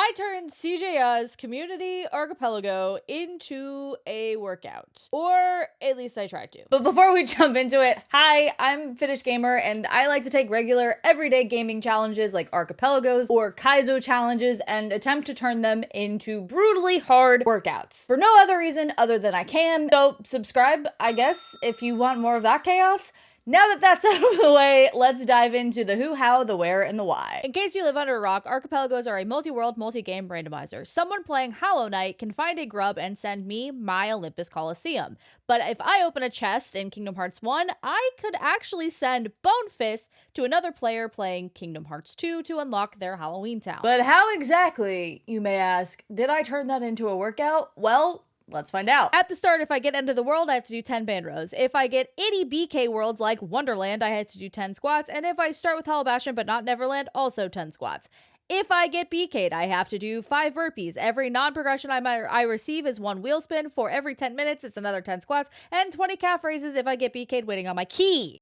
I turned Cjya's community archipelago into a workout. Or at least I tried to. But before we jump into it, hi, I'm Finnish Gamer, and I like to take regular, everyday gaming challenges like archipelagos or Cjya challenges and attempt to turn them into brutally hard workouts. For no other reason other than I can. So subscribe, I guess, if you want more of that chaos. Now that that's out of the way, let's dive into the who, how, the where, and the why. In case you live under a rock, archipelagos are a multi-world, multi-game randomizer. Someone playing Hollow Knight can find a grub and send me my Olympus Coliseum. But if I open a chest in Kingdom Hearts 1, I could actually send Bone Fist to another player playing Kingdom Hearts 2 to unlock their Halloween town. But how exactly, you may ask, did I turn that into a workout? Well, let's find out. At the start, if I get End of the World, I have to do 10 band rows. If I get 80 BK worlds like Wonderland, I had to do 10 squats. And if I start with Hollow Bastion but not Neverland, also 10 squats. If I get BK'd, I have to do 5 burpees. Every non-progression I receive is 1 wheel spin. For every 10 minutes, it's another 10 squats. And 20 calf raises if I get BK'd waiting on my key.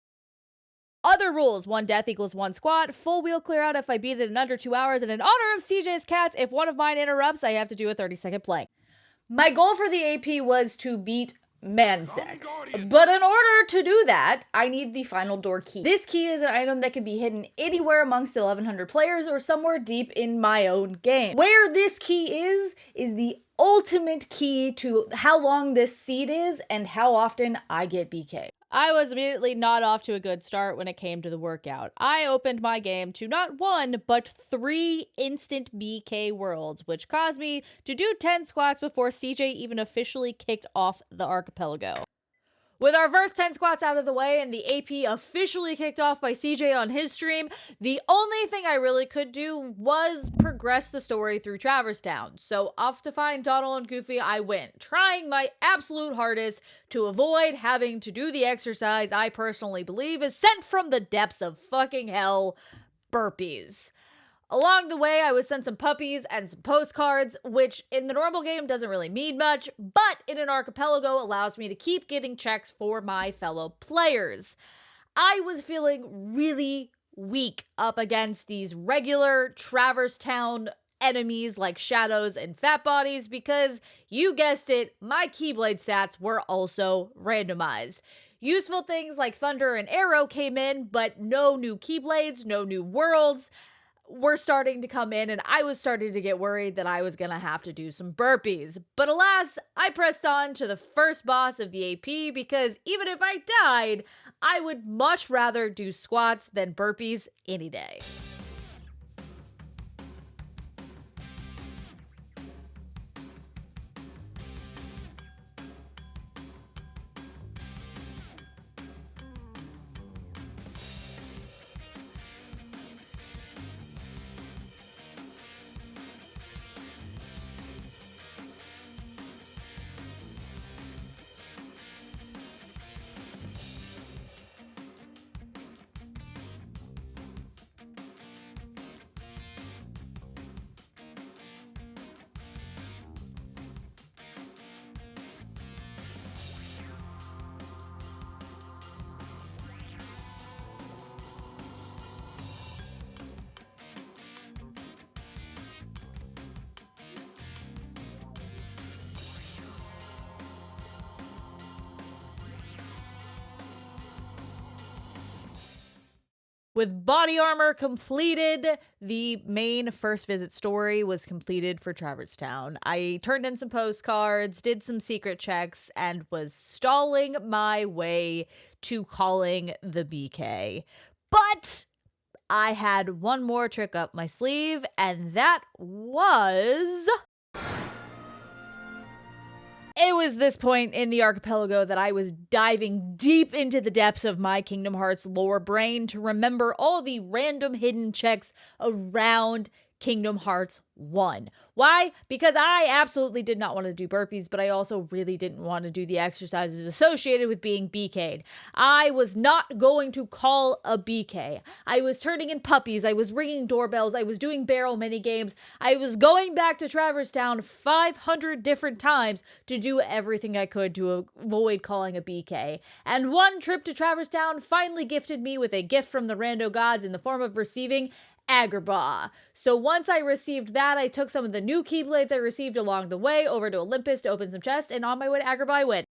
Other rules: 1 death equals 1 squat, full wheel clear out if I beat it in under 2 hours, and in honor of Cjya's cats, if one of mine interrupts, I have to do a 30-second plank. My goal for the AP was to beat Mansex, but in order to do that, I need the final door key. This key is an item that can be hidden anywhere amongst the 1100 players or somewhere deep in my own game. Where this key is the ultimate key to how long this seed is and how often I get BK. I was immediately not off to a good start when it came to the workout. I opened my game to not 1, but 3 instant BK worlds, which caused me to do 10 squats before Cjya even officially kicked off the archipelago. With our first 10 squats out of the way and the AP officially kicked off by Cjya on his stream, the only thing I really could do was progress the story through Traverse Town. So off to find Donald and Goofy I went, trying my absolute hardest to avoid having to do the exercise I personally believe is sent from the depths of fucking hell, burpees. Along the way, I was sent some puppies and some postcards, which in the normal game doesn't really mean much, but in an archipelago allows me to keep getting checks for my fellow players. I was feeling really weak up against these regular Traverse Town enemies like Shadows and Fat Bodies because, you guessed it, my Keyblade stats were also randomized. Useful things like Thunder and Arrow came in, but no new Keyblades, no new worlds were starting to come in, and I was starting to get worried that I was gonna have to do some burpees. But alas, I pressed on to the first boss of the AP because even if I died, I would much rather do squats than burpees any day. With body armor completed, the main first visit story was completed for Traverse Town. I turned in some postcards, did some secret checks, and was stalling my way to calling the BK. But I had one more trick up my sleeve, and that was... It was this point in the archipelago that I was diving deep into the depths of my Kingdom Hearts lore brain to remember all the random hidden checks around Kingdom Hearts 1. Why? Because I absolutely did not want to do burpees, but I also really didn't want to do the exercises associated with being BK'd. I was not going to call a BK. I was turning in puppies, I was ringing doorbells, I was doing barrel mini games, I was going back to Traverse Town 500 different times to do everything I could to avoid calling a BK. And one trip to Traverse Town finally gifted me with a gift from the rando gods in the form of receiving Agrabah. So once I received that, I took some of the new Keyblades I received along the way over to Olympus to open some chests, and on my way to Agrabah I went.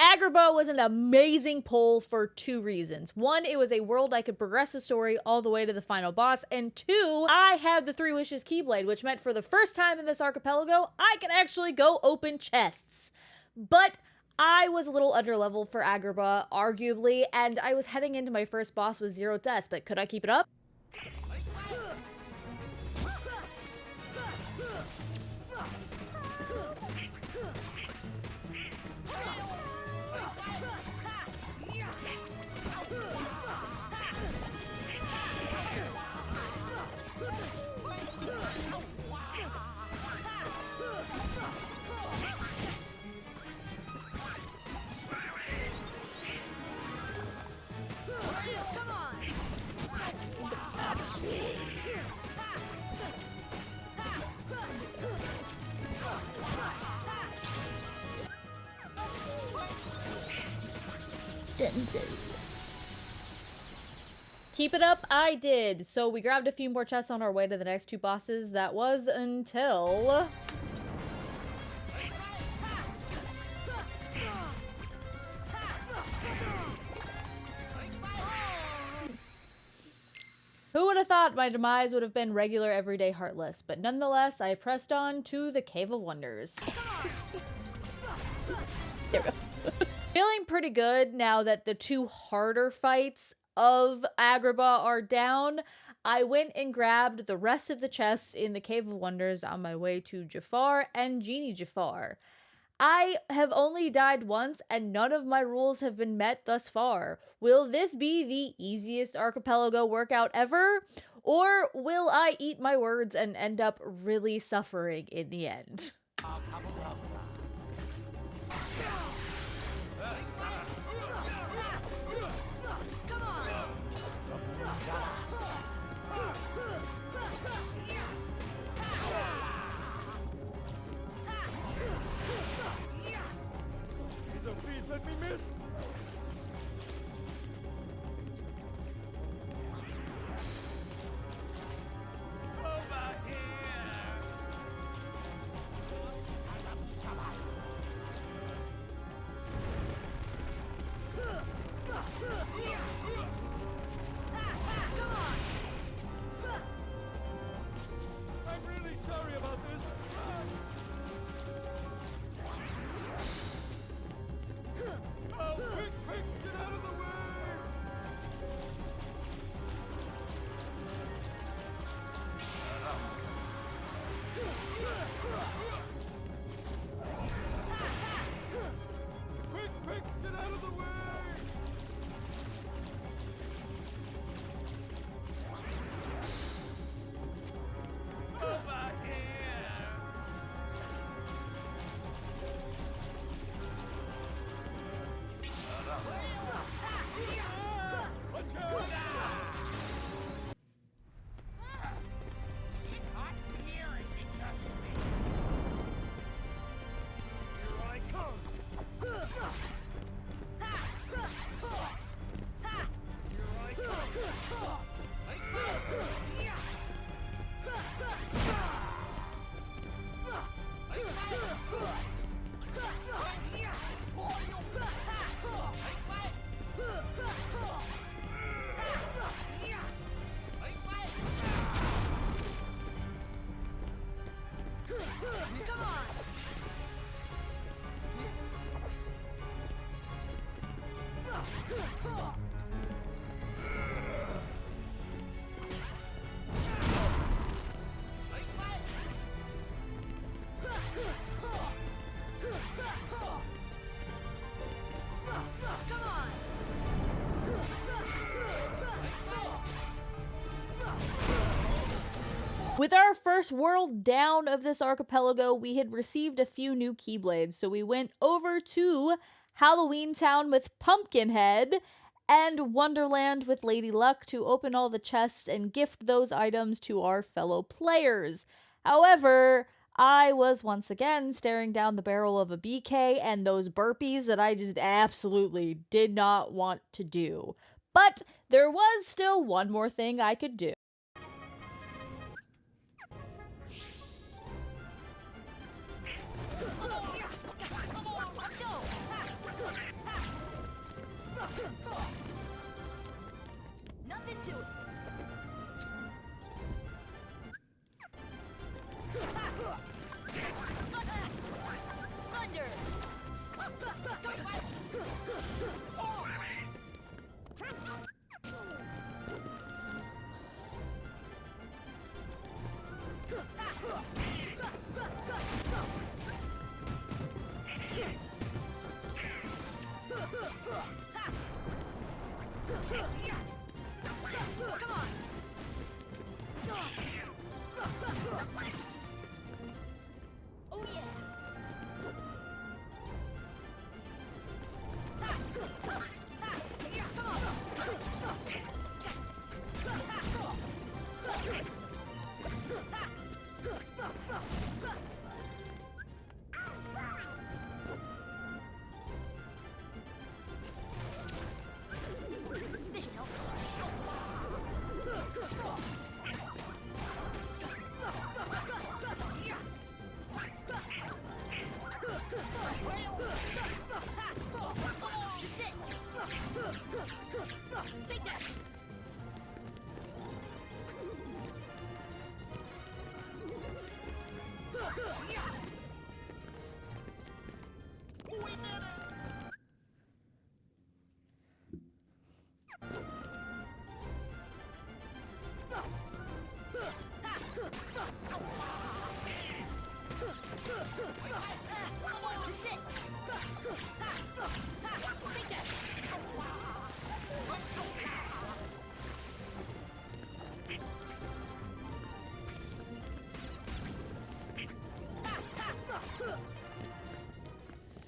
Agrabah was an amazing pull for two reasons. One, it was a world I could progress the story all the way to the final boss, and two, I had the Three Wishes Keyblade, which meant for the first time in this archipelago, I could actually go open chests. But I was a little underleveled for Agrabah, arguably, and I was heading into my first boss with 0 deaths, but could I keep it up? Keep it up, I did. So we grabbed a few more chests on our way to the next 2 bosses. That was until... Who would have thought my demise would have been regular, everyday Heartless? But nonetheless, I pressed on to the Cave of Wonders. There we go. Feeling pretty good now that the 2 harder fights of Agrabah are down. I went and grabbed the rest of the chests in the Cave of Wonders on my way to Jafar and Genie Jafar. I have only died once, and none of my rules have been met thus far. Will this be the easiest archipelago workout ever? Or will I eat my words and end up really suffering in the end? Let me miss! Over here! Come on! I'm really sorry about this. Oh, quick, quick, get out of the way! Quick, quick, get out of the way! Over here! With our first world down of this archipelago, we had received a few new Keyblades, so we went over to Halloween Town with Pumpkinhead and Wonderland with Lady Luck to open all the chests and gift those items to our fellow players. However, I was once again staring down the barrel of a BK and those burpees that I just absolutely did not want to do. But there was still one more thing I could do.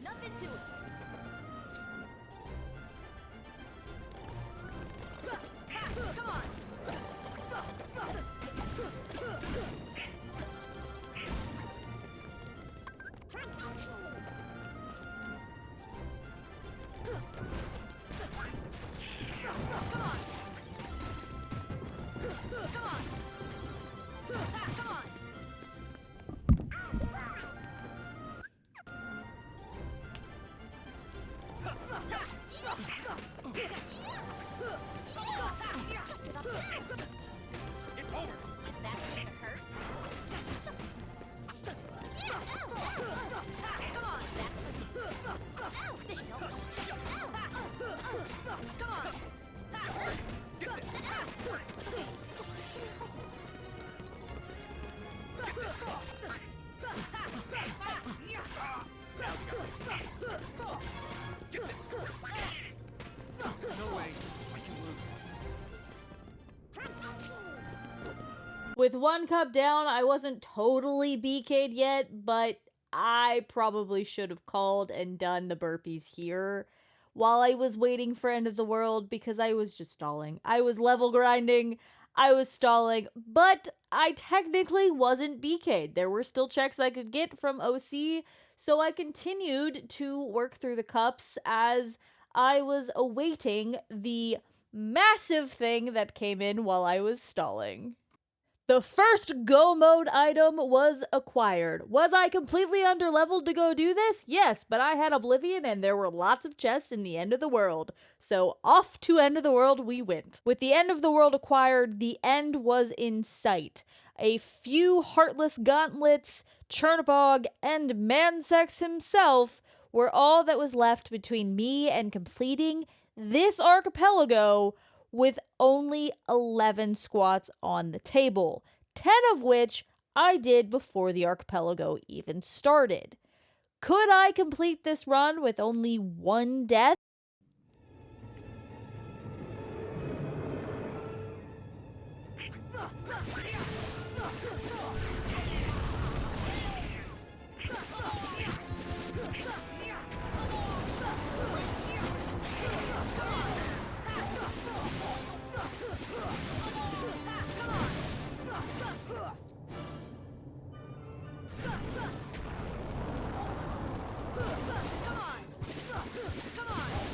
Nothing to it. Come on. It's over. Is that going to hurt? Come on. Ow, this should help. Come on. Get this. Get this. No way. I can lose. With one cup down, I wasn't totally BK'd yet, but I probably should have called and done the burpees here while I was waiting for End of the World because I was just stalling. I was level grinding, I was stalling, but I technically wasn't BK'd. There were still checks I could get from OC, so I continued to work through the cups as I was awaiting the massive thing that came in while I was stalling. The first go mode item was acquired. Was I completely underleveled to go do this? Yes, but I had Oblivion and there were lots of chests in the End of the World. So off to End of the World we went. With the End of the World acquired, the end was in sight. A few Heartless Gauntlets, Chernabog, and Mansex himself were all that was left between me and completing this archipelago with only 11 squats on the table, 10 of which I did before the archipelago even started. Could I complete this run with only one death? Come on.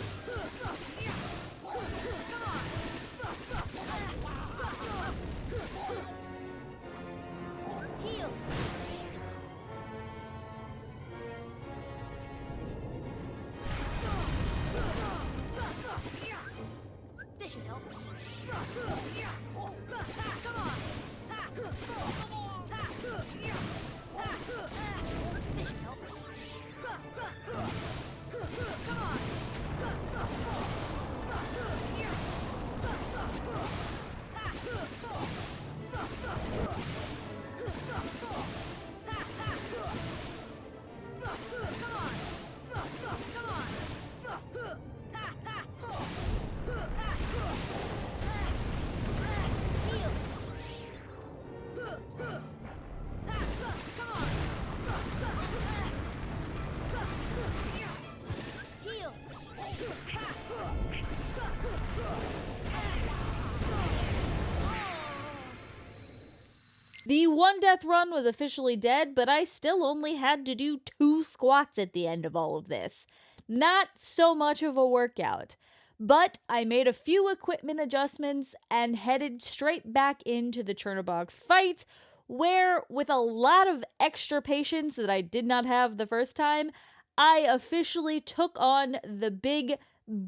One death run was officially dead, but I still only had to do 2 squats at the end of all of this. Not so much of a workout. But I made a few equipment adjustments and headed straight back into the Chernobog fight, where, with a lot of extra patience that I did not have the first time, I officially took on the big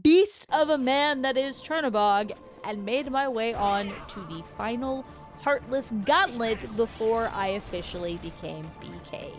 beast of a man that is Chernobog and made my way on to the final Heartless Gauntlet before I officially became BK.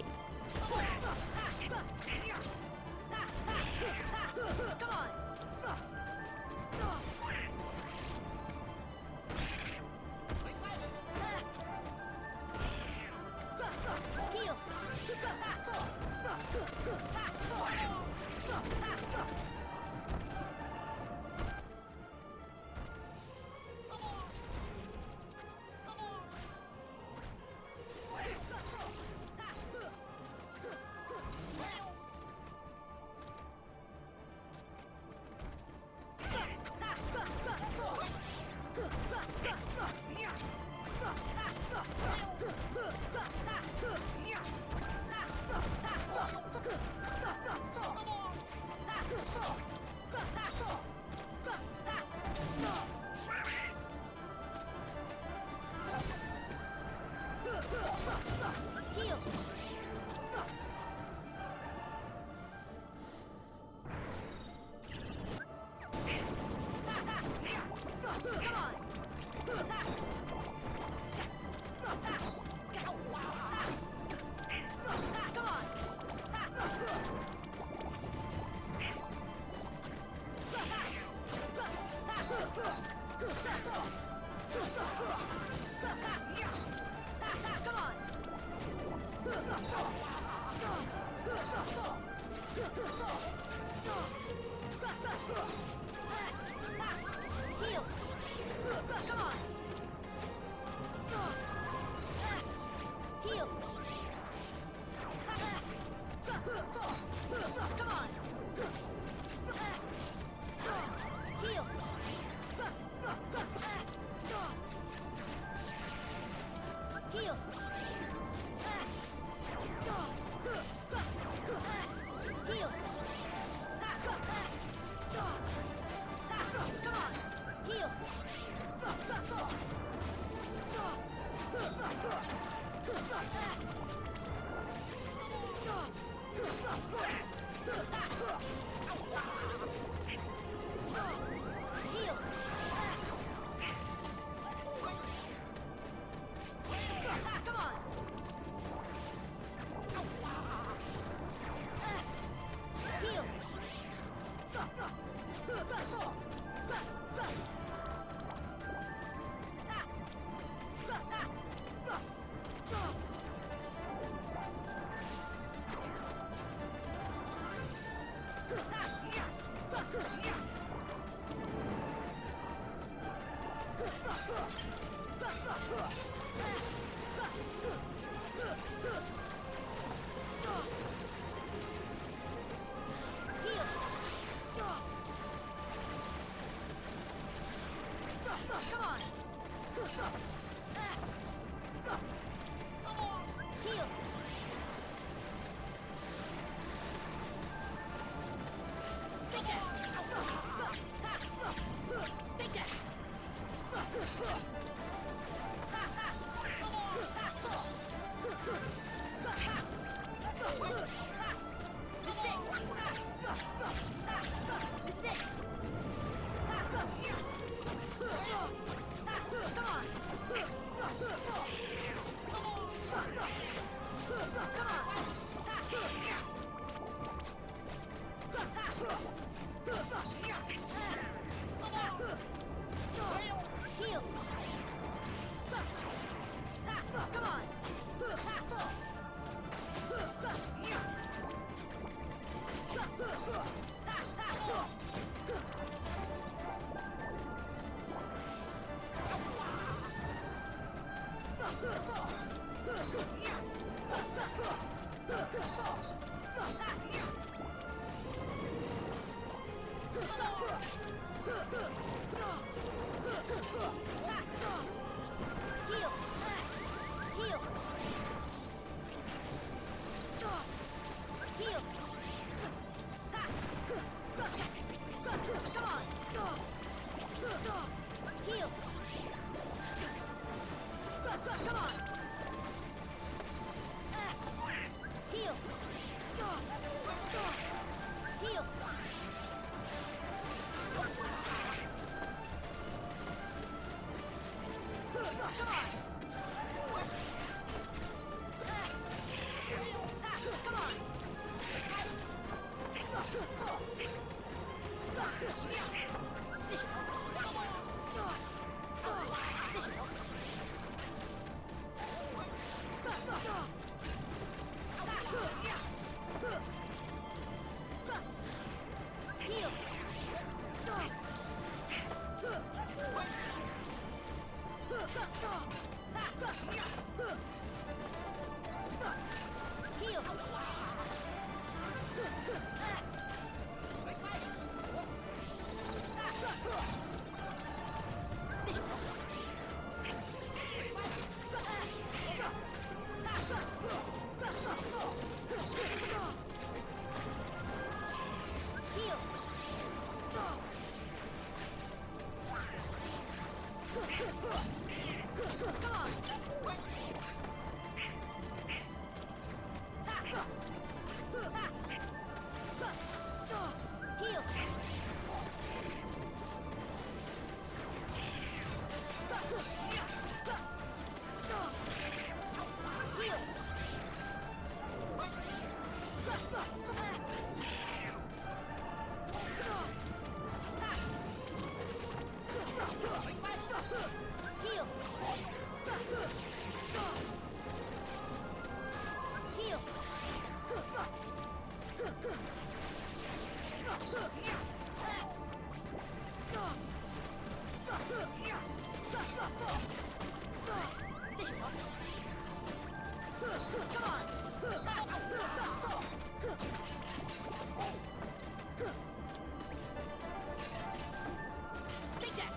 Take that.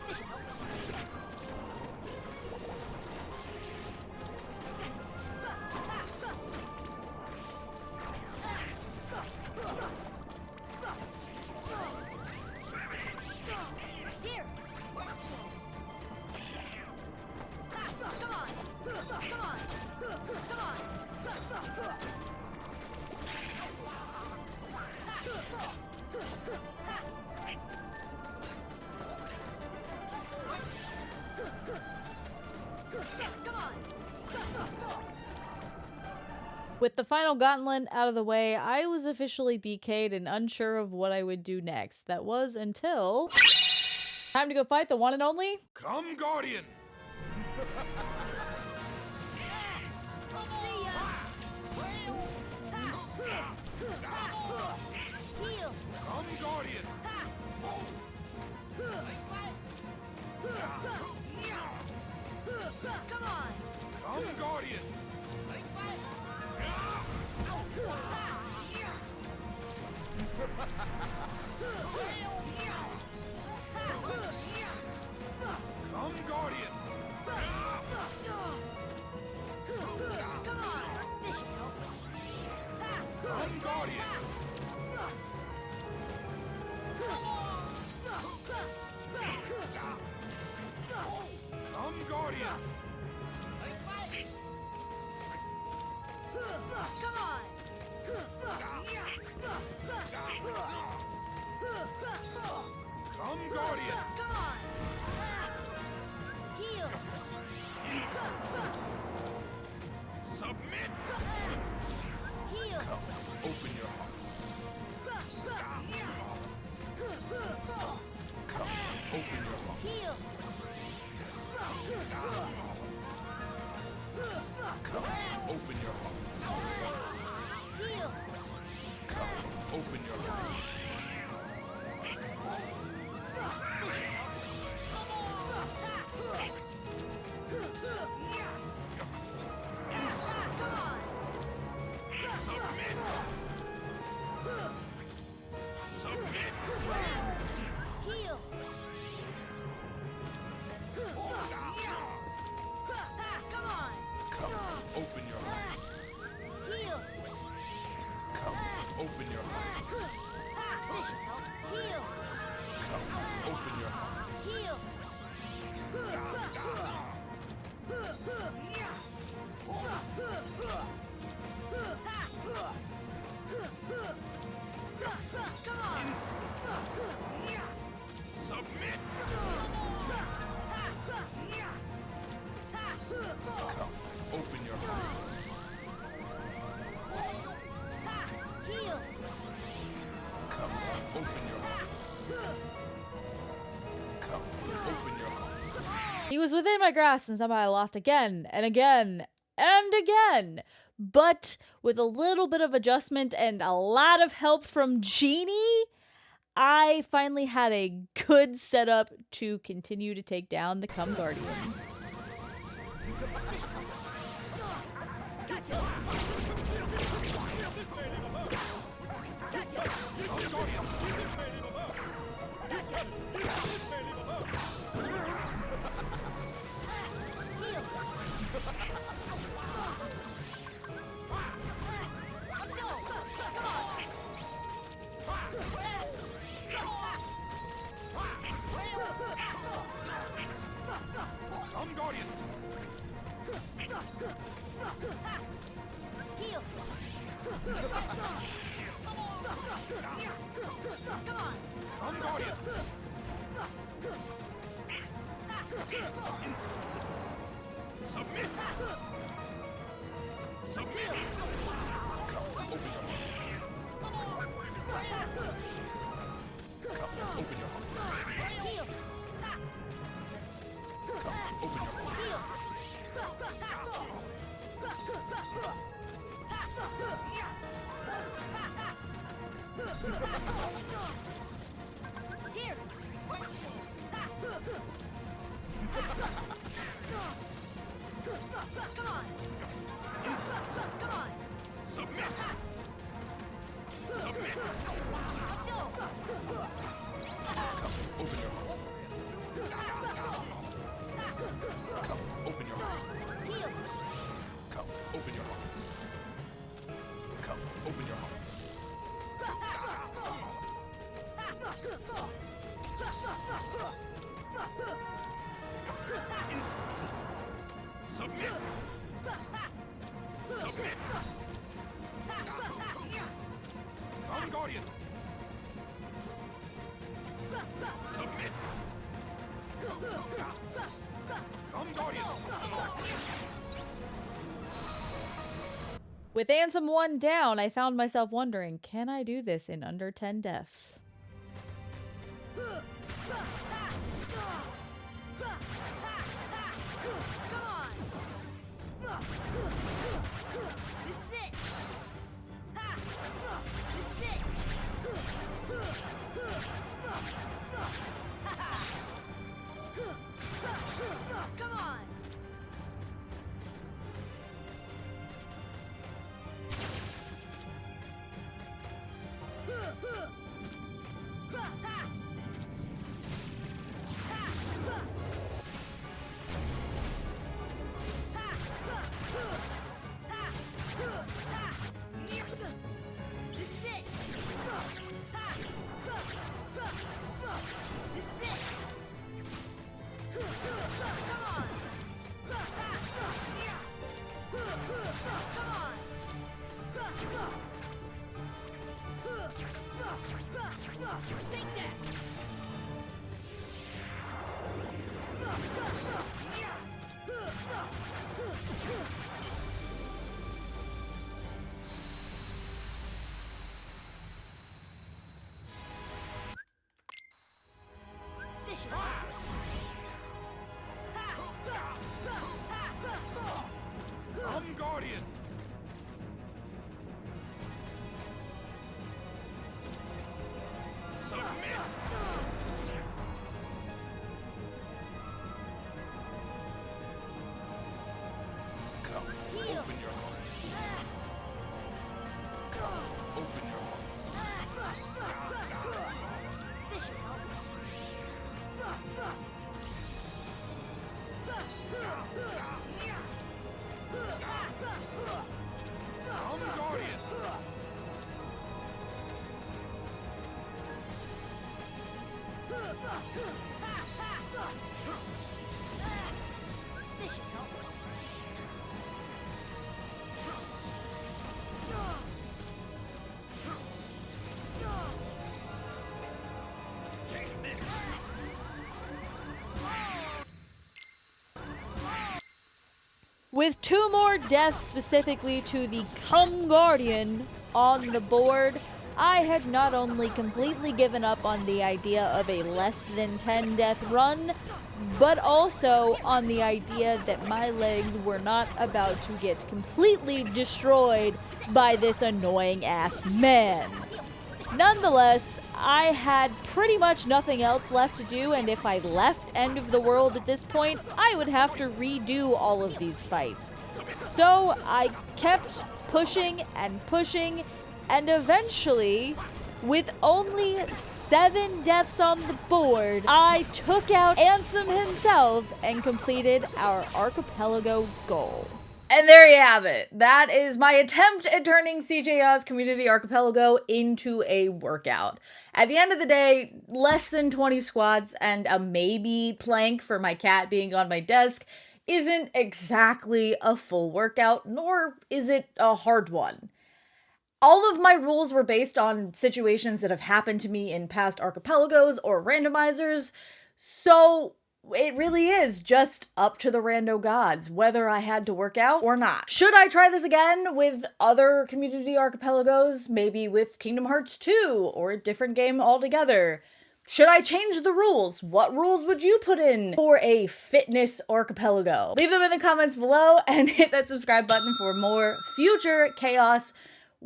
This should help. Here. Come on. Come on. Come on. Come on. With the final gauntlet out of the way, I was officially BK'd and unsure of what I would do next. That was until... time to go fight the one and only... Come, Guardian! See ya. Heal. Come, Guardian! Come on. Come, Guardian! Come, Guardian! Come on. This should help. Come, Guardian! Come, Guardian! Come on. Come, Guardian! Come on. Heal. Submit! Heal. Open your heart. Open your heart. Heal. Open your heart. Heal. Open your heart. Come on. Submit! Submit! Heal. Come on. Open your heart. Heal. Open your heart. This should help. Heal. Open your heart. Heal. Come on. Submit! Open your heart. Heal. Open your heart. Open your heart. He was within my grasp and somehow I lost again and again and again. But with a little bit of adjustment and a lot of help from Genie, I finally had a good setup to continue to take down the Come Guardian. Come, Guardian! Heal. Come on. Come, Guardian! Submit! Submit! Open your heart. Open your heart. Heal. Open your heart. Heal. Here. Come on. Come on. Submit. Submit. Let's go. Open your heart. Come, open your heart. Heal. Come, open your heart. Come, open your heart. Instantly. Submit. Submit. Come, Guardian. Submit. Come, Guardian. With Ansem 1 down, I found myself wondering, can I do this in under 10 deaths? Come on. This is it. This is it. Come on. This is it. This is it. Come on. Come on. Take that. This should help. Come, Guardian. Submit. Come, Heal. open your heart. Come, open your heart. This should help. Come, Guardian. This should help. Take this. With 2 more deaths specifically to the Come Guardian on the board, I had not only completely given up on the idea of a less than 10 death run, but also on the idea that my legs were not about to get completely destroyed by this annoying ass man. Nonetheless, I had pretty much nothing else left to do, and if I left End of the World at this point, I would have to redo all of these fights. So I kept pushing and pushing, and eventually, with only 7 deaths on the board, I took out Ansem himself and completed our Archipelago goal. And there you have it. That is my attempt at turning Cjya's Community Archipelago into a workout. At the end of the day, less than 20 squats and a maybe plank for my cat being on my desk isn't exactly a full workout, nor is it a hard one. All of my rules were based on situations that have happened to me in past archipelagos or randomizers, so it really is just up to the rando gods whether I had to work out or not. Should I try this again with other community archipelagos, maybe with Kingdom Hearts 2 or a different game altogether? Should I change the rules? What rules would you put in for a fitness archipelago? Leave them in the comments below and hit that subscribe button for more future chaos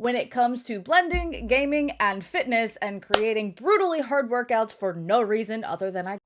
when it comes to blending, gaming, and fitness and creating brutally hard workouts for no reason other than I